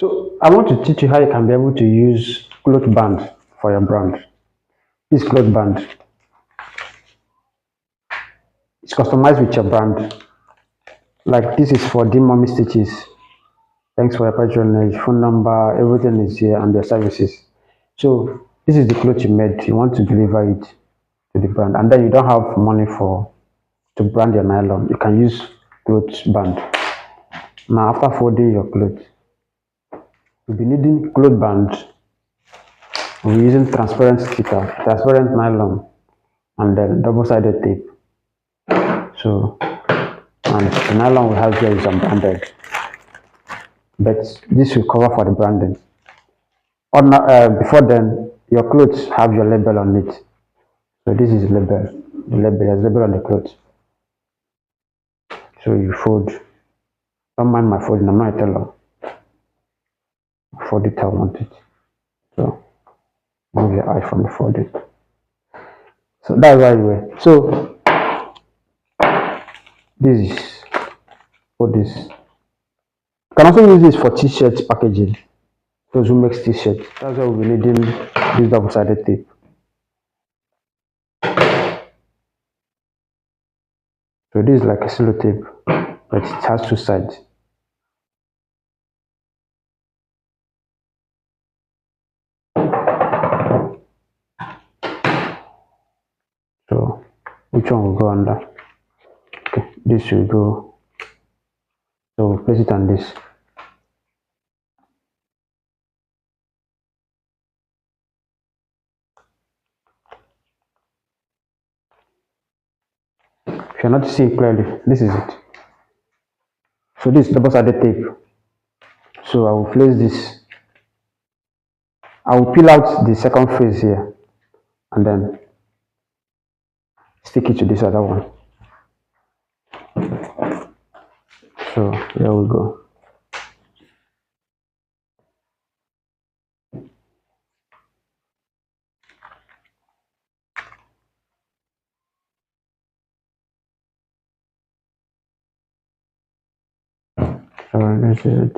So I want to teach you how you can be able to use Clothe Band for your brand. This Clothe Band is customized with your brand. Like this is for the mommy stitches. Thanks for your patronage, phone number, everything is here and their services. So this is the clothes you made. You want to deliver it to the brand, and then you don't have money for to brand your nylon. You can use Clothe Band. Now after folding your clothes, you'll be needing Clothe Band. We're using transparent sticker, transparent nylon, and then double-sided tape. So, and the nylon we have here is unbranded, but this will cover for the branding. Before then, your clothes have your label on it. So this is label. The label, there's label on the clothes. So you fold. Don't mind my folding. I'm not a tailor. Fold it how I want it. So move your eye from the folding. So that's why you wear. So this is for this. You can also use this for t-shirt packaging. Those who make t-shirts. That's why we'll be needing this double-sided tape. So this is like a sellotape, but it has two sides. So which one will go under? Okay, this will go. So we'll place it on this. If you're not seeing clearly, this is it. So this is double-sided tape. So I will place this. I will peel out the second face here and then stick it to this other one. So here we go. So this is it.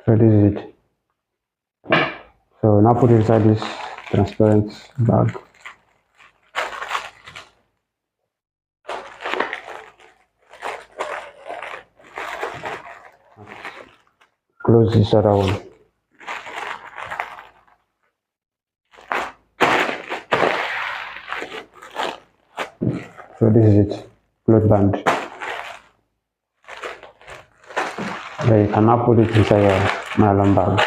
So this is it. So now put it inside this transparent bag. Close this other one. So this is it, Clothe Band. Then you can now put it inside your nylon bag.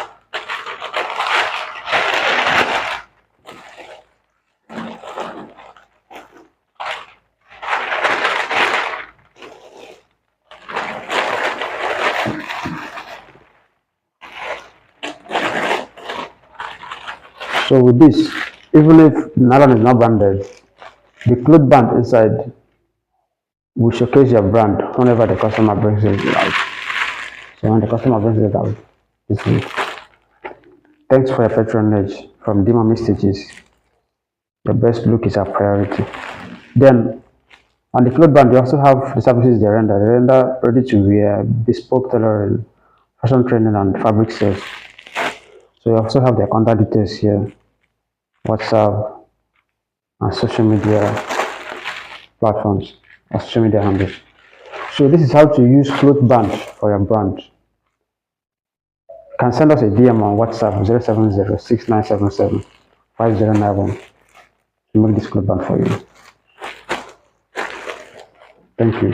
So with this, even if the nylon is not branded, the Clothe Band inside will showcase your brand whenever the customer brings it out. So when the customer brings it out, this is it. Thanks for your patronage from Mommy Stitches. Your best look is our priority. Then on the Clothe Band, you also have the services they render. They render ready to wear, bespoke tailoring, fashion training, and fabric sales. So you also have their contact details here, WhatsApp, and social media platforms or social media handles. So this is how to use Clothe Band for your brand. You can send us a DM on WhatsApp 070-6977-5091 to make this Clothe Band for you. Thank you.